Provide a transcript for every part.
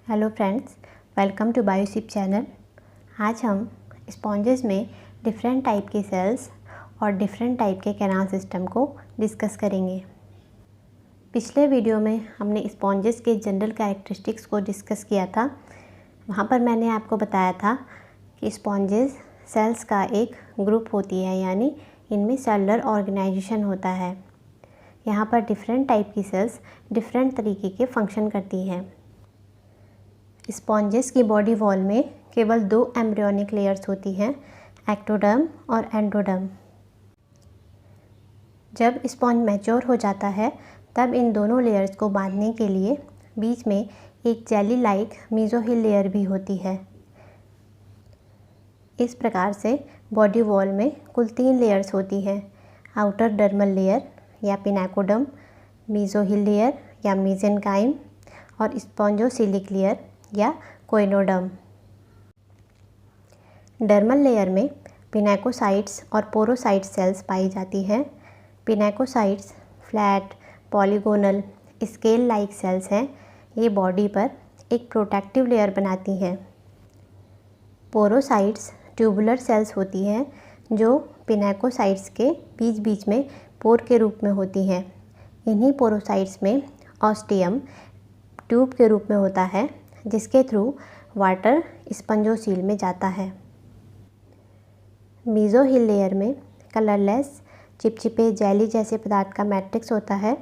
Hello friends, welcome to Biosip channel. आज हम sponges में डिफरेंट टाइप के सेल्स और डिफरेंट टाइप के कैनाल सिस्टम को डिस्कस करेंगे। पिछले वीडियो में हमने स्पॉन्जेस के जनरल कैरेक्टरिस्टिक्स को डिस्कस किया था। वहाँ पर मैंने आपको बताया था कि स्पॉन्जेस सेल्स का एक ग्रुप होती है, यानी इनमें सेलुलर ऑर्गेनाइजेशन होता है। यहाँ पर डिफरेंट टाइप की सेल्स डिफरेंट तरीके के फंक्शन करती हैं। स्पॉन्जेस की बॉडी वॉल में केवल दो एम्ब्रियोनिक लेयर्स होती हैं, एक्टोडर्म और एंडोडर्म। जब स्पॉन्ज मैच्योर हो जाता है तब इन दोनों लेयर्स को बांधने के लिए बीच में एक जेली लाइक मीजोहिल लेयर भी होती है। इस प्रकार से बॉडी वॉल में कुल 3 लेयर्स होती हैं, आउटर डर्मल लेयर या पिनाकोडर्म, मीजोहिल लेयर या मेसेनकाइम और स्पॉन्जोसिलिक लेयर या कोइनोडर्म। डर्मल लेयर में पिनाकोसाइट्स और पोरोसाइट सेल्स पाई जाती हैं। Pinacocytes flat polygonal scale like cells हैं। ये बॉडी पर एक प्रोटेक्टिव लेयर बनाती हैं। पोरोसाइट्स ट्यूबुलर सेल्स होती हैं जो पिनाकोसाइट्स के बीच बीच में पोर के रूप में होती हैं। इन्हीं पोरोसाइट्स में ऑस्टियम ट्यूब के रूप में होता है, जिसके थ्रू वाटर स्पंजोसील में जाता है। मीजोहिल लेयर में कलरलेस चिपचिपे जेली जैसे पदार्थ का मैट्रिक्स होता है।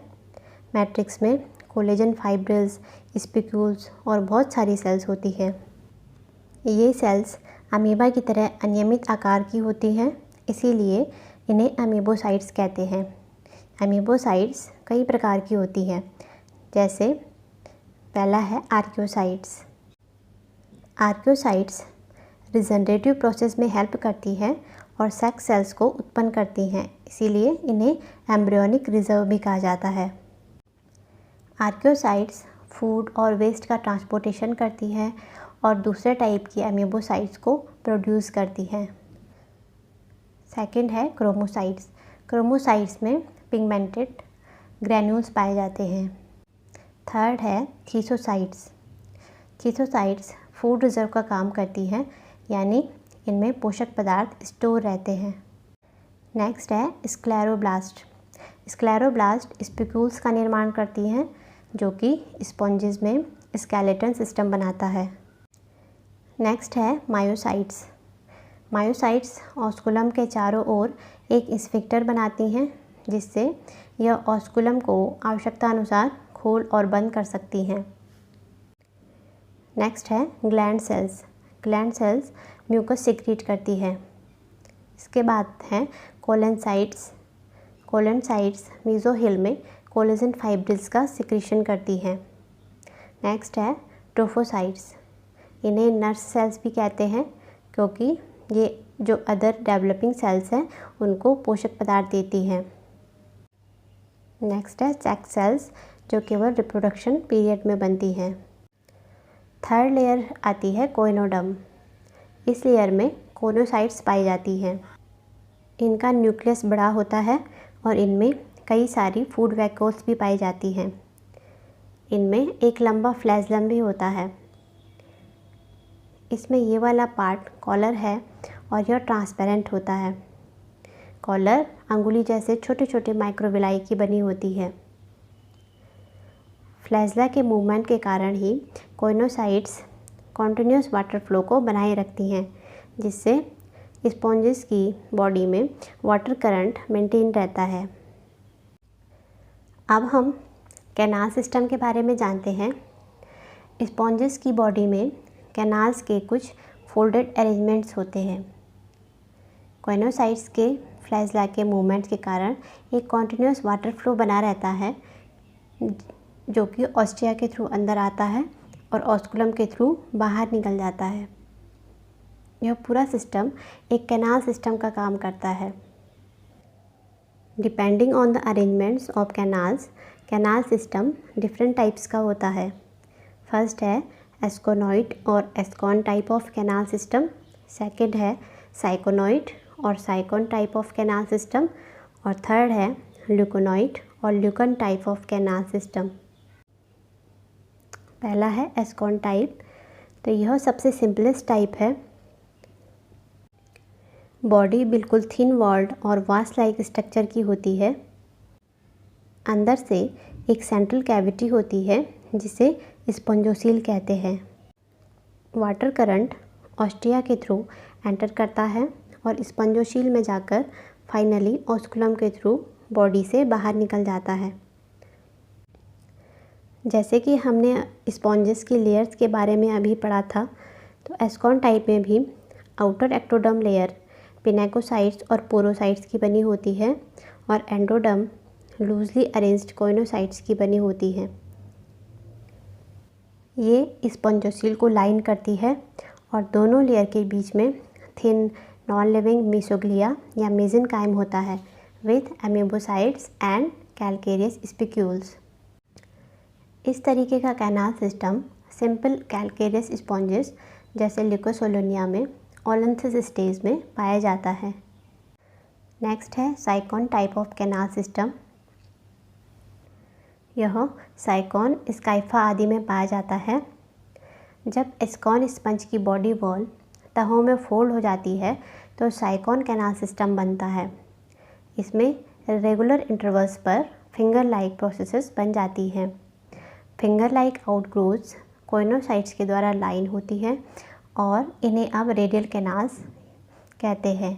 मैट्रिक्स में कोलेजन फाइब्रिल्स, स्पिक्यूल्स और बहुत सारी सेल्स होती हैं। ये सेल्स अमीबा की तरह अनियमित आकार की होती हैं, इसीलिए इन्हें अमीबोसाइट्स कहते हैं। अमीबोसाइट्स कई प्रकार की होती हैं, जैसे पहला है आर्कियोसाइट्स। आर्कियोसाइट्स रिजनरेटिव प्रोसेस में हेल्प करती हैं और सेक्स सेल्स को उत्पन्न करती हैं, इसीलिए इन्हें एम्ब्रियोनिक रिजर्व भी कहा जाता है। आर्कियोसाइट्स फूड और वेस्ट का ट्रांसपोर्टेशन करती हैं और दूसरे टाइप की अमीबोसाइट्स को प्रोड्यूस करती हैं। सेकंड है क्रोमोसाइट्स। क्रोमोसाइट्स में पिगमेंटेड ग्रैन्यूल्स पाए जाते हैं। थर्ड है थीसोसाइट्स। थीसोसाइट्स फूड रिजर्व का काम करती हैं, यानी इनमें पोषक पदार्थ स्टोर रहते हैं। नेक्स्ट है स्क्लेरोब्लास्ट। स्क्लेरोब्लास्ट स्पिक्यूल्स का निर्माण करती हैं, जो कि स्पॉन्जेस में स्केलेटन सिस्टम बनाता है। नेक्स्ट है मायोसाइट्स। मायोसाइट्स ऑस्कुलम के चारों ओर एक स्फिंक्टर बनाती हैं, जिससे यह ऑस्कुलम को आवश्यकता अनुसार खोल और बंद कर सकती हैं। नेक्स्ट है gland cells. Gland cells mucus secrete करती है। इसके बाद हैं कोलेनसाइट्स। कोलेनसाइट्स मीजोहिल में कोलेजन फाइब्रिल्स का सिक्रीशन करती हैं। नेक्स्ट है ट्रोफोसाइट्स। इन्हें नर्स सेल्स भी कहते हैं, क्योंकि ये जो अदर डेवलपिंग सेल्स हैं उनको पोषक पदार्थ देती हैं। नेक्स्ट है सेक्स सेल्स, जो केवल रिप्रोडक्शन पीरियड में बनती हैं। थर्ड लेयर आती है कोइनोडर्म। इस लेयर में कोनोसाइट्स पाई जाती हैं। इनका न्यूक्लियस बड़ा होता है और इनमें कई सारी फूड वैक्यूल्स भी पाई जाती हैं। इनमें एक लंबा फ्लैजलम भी होता है। इसमें ये वाला पार्ट कॉलर है और यह ट्रांसपेरेंट होता है। कॉलर अंगुली जैसे छोटे छोटे माइक्रोविलाई की बनी होती है। फ्लैजला के मूवमेंट के कारण ही कोइनोसाइट्स कॉन्टिन्यूस वाटर फ्लो को बनाए रखती हैं, जिससे स्पॉन्जेस की बॉडी में वाटर करंट मेंटेन रहता है। अब हम कैनाल सिस्टम के बारे में जानते हैं। स्पॉन्जेस की बॉडी में कैनाल्स के कुछ फोल्डेड अरेंजमेंट्स होते हैं। कोइनोसाइट्स के फ्लैजला के मूवमेंट्स के कारण एक कॉन्टिन्यूस वाटर फ्लो बना रहता है, जो कि ऑस्टिया के थ्रू अंदर आता है और ऑस्कुलम के थ्रू बाहर निकल जाता है। यह पूरा सिस्टम एक कैनाल सिस्टम का काम करता है। Depending on the arrangements of canals, canal system different types का होता है। फर्स्ट है एस्कोनॉइड और ascon type of canal system. Second है साइकोनॉइड और sycon type of canal system. और थर्ड है ल्यूकोनॉइड और leucon type of canal system. पहला है एस्कॉन टाइप। तो यह सबसे सिंपलेस्ट टाइप है। बॉडी बिल्कुल थिन वॉल्ड और वास लाइक स्ट्रक्चर की होती है। अंदर से एक सेंट्रल कैविटी होती है जिसे स्पॉन्जोसील कहते हैं। वाटर करंट ऑस्टिया के थ्रू एंटर करता है और स्पॉन्जोसील में जाकर फाइनली ऑस्कुलम के थ्रू बॉडी से बाहर निकल जाता है। जैसे कि हमने स्पॉन्जेस की लेयर्स के बारे में अभी पढ़ा था, तो एस्कॉन टाइप में भी आउटर एक्टोडर्म लेयर पिनेकोसाइट्स और पोरोसाइट्स की बनी होती है और एंडोडर्म लूजली अरेंज्ड कोइनोसाइट्स की बनी होती है। ये स्पॉन्जोसील को लाइन करती है और दोनों लेयर के बीच में थिन नॉन लिविंग मेसोग्लिया या मेसेनकाइम होता है विथ एमीबोसाइट्स एंड कैलकेरियस स्पिक्यूल्स। इस तरीके का canal system simple calcareous sponges जैसे लिकोसोलोनिया में ओलंथस स्टेज में पाया जाता है। नेक्स्ट है साइकॉन टाइप ऑफ कैनाल सिस्टम। यह साइकॉन, स्काइफा आदि में पाया जाता है। जब एस्कॉन स्पंज की बॉडी वॉल तहों में फोल्ड हो जाती है तो साइकॉन कैनाल सिस्टम बनता है। इसमें रेगुलर इंटरवल्स पर फिंगर लाइक प्रोसेसेस बन जाती हैं। फिंगर लाइक आउटग्रोथ्स कोइनोसाइट्स के द्वारा लाइन होती है और इन्हें अब रेडियल कैनाल्स कहते हैं।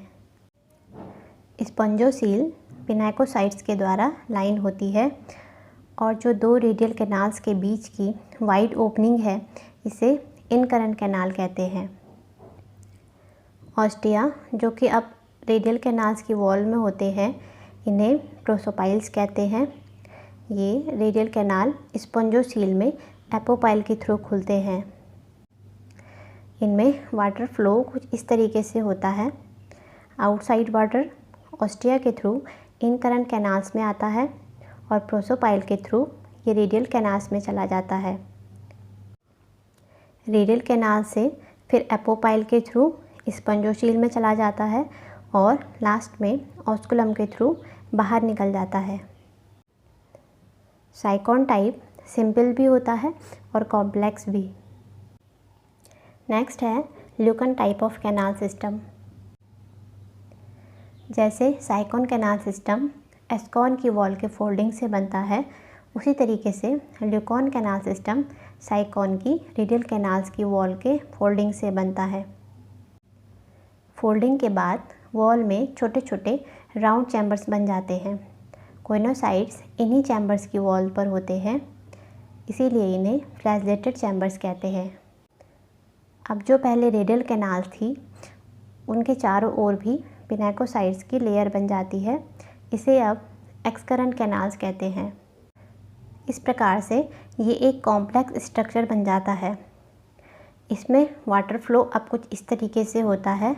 स्पॉन्जोसील पिनेकोसाइट्स के द्वारा लाइन होती है और जो दो रेडियल कैनाल्स के बीच की वाइड ओपनिंग है इसे इनकरेंट कैनाल कहते हैं। ऑस्टिया जो कि अब रेडियल कैनाल्स की वॉल में होते हैं, इन्हें प्रोसोपाइल्स कहते हैं। ये रेडियल कैनाल स्पॉन्जोसील में एपोपाइल के थ्रू खुलते हैं। इनमें वाटर फ्लो कुछ इस तरीके से होता है। आउटसाइड वाटर ऑस्टिया के थ्रू इनकरेंट कैनाल्स में आता है और प्रोसोपाइल के थ्रू ये रेडियल कैनाल्स में चला जाता है। रेडियल कैनाल से फिर एपोपाइल के थ्रू स्पॉन्जोसील में चला जाता है और लास्ट में ऑस्कुलम के थ्रू बाहर निकल जाता है। साइकॉन टाइप सिंपल भी होता है और कॉम्प्लेक्स भी। नेक्स्ट है ल्यूकन टाइप ऑफ कैनाल सिस्टम। जैसे साइकॉन कैनाल सिस्टम एस्कॉन की वॉल के फोल्डिंग से बनता है, उसी तरीके से ल्यूकॉन कैनाल सिस्टम साइकॉन की रेडियल कैनाल्स की वॉल के फोल्डिंग से बनता है। फोल्डिंग के बाद वॉल में छोटे छोटे राउंड चैम्बर्स बन जाते हैं। कोइनोसाइट्स इन्हीं चैम्बर्स की वॉल पर होते हैं, इसीलिए इन्हें फ्लैजलेटेड चैम्बर्स कहते हैं। अब जो पहले रेडियल कैनाल थी, उनके चारों ओर भी पिनेकोसाइट्स की लेयर बन जाती है। इसे अब एक्सकरेंट कैनाल्स कहते हैं। इस प्रकार से ये एक कॉम्प्लेक्स स्ट्रक्चर बन जाता है। इसमें वाटर फ्लो अब कुछ इस तरीके से होता है।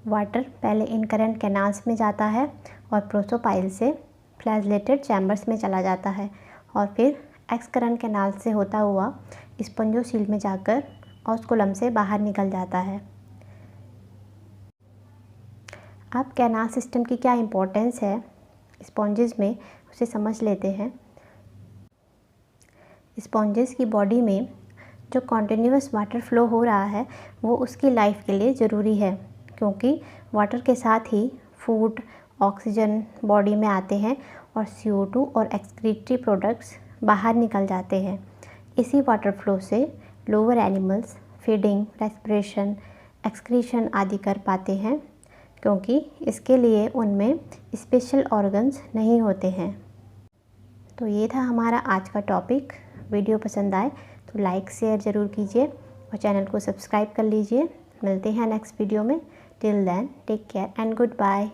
वाटर पहले इनकरेंट कैनाल्स में जाता है और प्रोसोपाइल से फ्लैजलेटेड चैम्बर्स में चला जाता है और फिर एक्सकरेंट कैनाल से होता हुआ स्पॉन्जोसील में जाकर ऑस्कुलम से बाहर निकल जाता है। अब कैनाल सिस्टम की क्या इम्पोर्टेंस है स्पॉन्जेस में, उसे समझ लेते हैं। स्पॉन्जेस की बॉडी में जो कॉन्टिन्यूअस वाटर फ्लो हो रहा है वो उसकी लाइफ के लिए ज़रूरी है, क्योंकि वाटर के साथ ही फूड, ऑक्सीजन बॉडी में आते हैं और CO2 और एक्सक्रीटरी प्रोडक्ट्स बाहर निकल जाते हैं। इसी वाटर फ्लो से lower animals feeding, respiration, excretion आदि कर पाते हैं, क्योंकि इसके लिए उनमें स्पेशल ऑर्गन्स नहीं होते हैं। तो ये था हमारा आज का टॉपिक। वीडियो पसंद आए तो लाइक शेयर ज़रूर कीजिए और चैनल को सब्सक्राइब कर लीजिए। मिलते हैं नेक्स्ट वीडियो में। Till then take care and good bye.